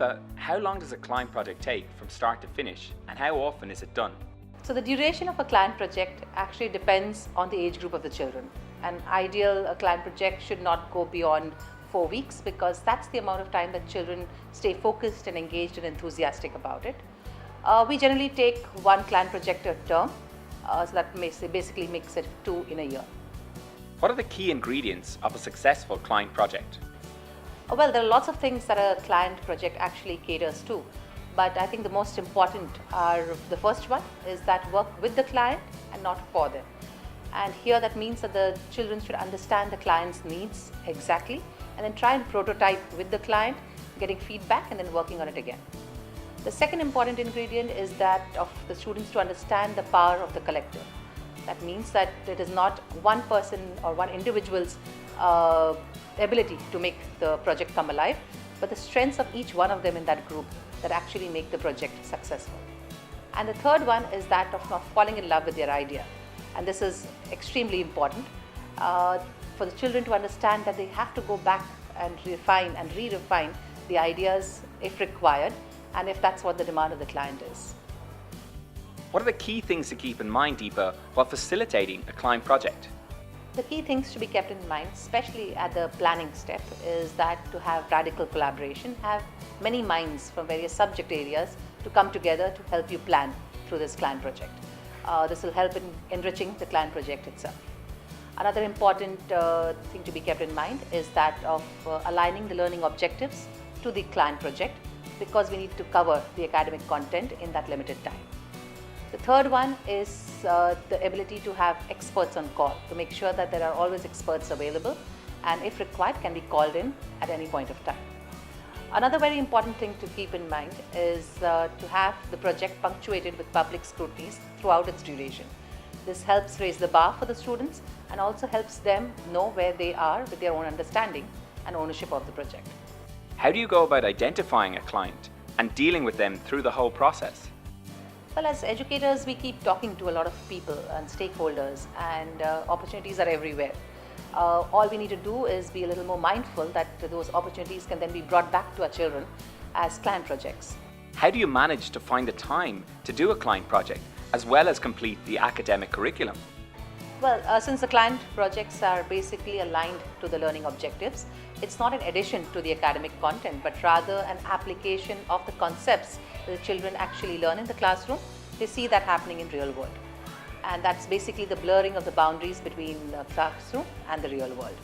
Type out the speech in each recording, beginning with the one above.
Deepa, how long does a client project take from start to finish, and how often is it done? So the duration of a client project actually depends on the age group of the children. An ideal client project should not go beyond 4 weeks, because that's the amount of time that children stay focused and engaged and enthusiastic about it. We generally take one client project a term, so that basically makes it 2 in a year. What are the key ingredients of a successful client project? Well, there are lots of things that a client project actually caters to, but I think the most important are, the first one is that work with the client and not for them. And here that means that the children should understand the client's needs exactly, and then try and prototype with the client, getting feedback and then working on it again. The second important ingredient is that of the students to understand the power of the collective. That means that it is not one person or one individual's ability to make the project come alive, but the strengths of each one of them in that group that actually make the project successful. And the third one is that of not falling in love with their idea. And this is extremely important for the children to understand that they have to go back and refine and re-refine the ideas if required, and if that's what the demand of the client is. What are the key things to keep in mind, Deepa, while facilitating a client project? The key things to be kept in mind, especially at the planning step, is that to have radical collaboration, have many minds from various subject areas to come together to help you plan through this client project. This will help in enriching the client project itself. Another important thing to be kept in mind is that of aligning the learning objectives to the client project, because we need to cover the academic content in that limited time. The third one is the ability to have experts on call, to make sure that there are always experts available, and if required can be called in at any point of time. Another very important thing to keep in mind is to have the project punctuated with public scrutinies throughout its duration. This helps raise the bar for the students and also helps them know where they are with their own understanding and ownership of the project. How do you go about identifying a client and dealing with them through the whole process? Well, as educators, we keep talking to a lot of people and stakeholders, and opportunities are everywhere. All we need to do is be a little more mindful that those opportunities can then be brought back to our children as client projects. How do you manage to find the time to do a client project as well as complete the academic curriculum? Well, since the client projects are basically aligned to the learning objectives, it's not an addition to the academic content, but rather an application of the concepts that the children actually learn in the classroom. They see that happening in real world. And that's basically the blurring of the boundaries between the classroom and the real world.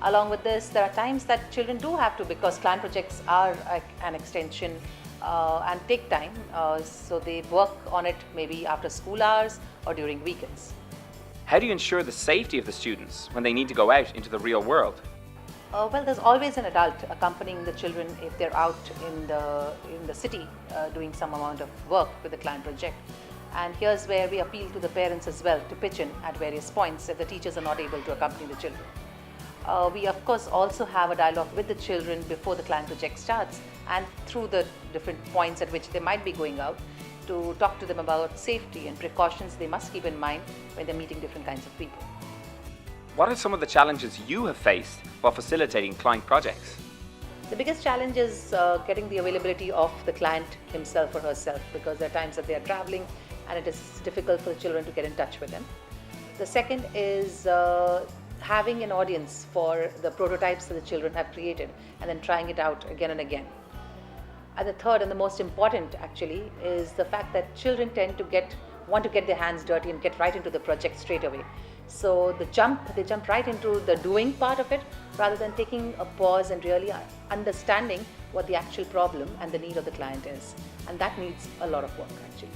Along with this, there are times that children do have to, because client projects are an extension and take time, so they work on it maybe after school hours or during weekends. How do you ensure the safety of the students when they need to go out into the real world? Well, there's always an adult accompanying the children if they're out in the city doing some amount of work with the client project. And here's where we appeal to the parents as well to pitch in at various points if the teachers are not able to accompany the children. We of course also have a dialogue with the children before the client project starts, and through the different points at which they might be going out, to talk to them about safety and precautions they must keep in mind when they're meeting different kinds of people. What are some of the challenges you have faced while facilitating client projects? The biggest challenge is getting the availability of the client himself or herself, because there are times that they are traveling and it is difficult for the children to get in touch with them. The second is having an audience for the prototypes that the children have created and then trying it out again and again. And the third and the most important actually is the fact that children tend to want to get their hands dirty and get right into the project straight away. So they jump right into the doing part of it, rather than taking a pause and really understanding what the actual problem and the need of the client is. And that needs a lot of work actually.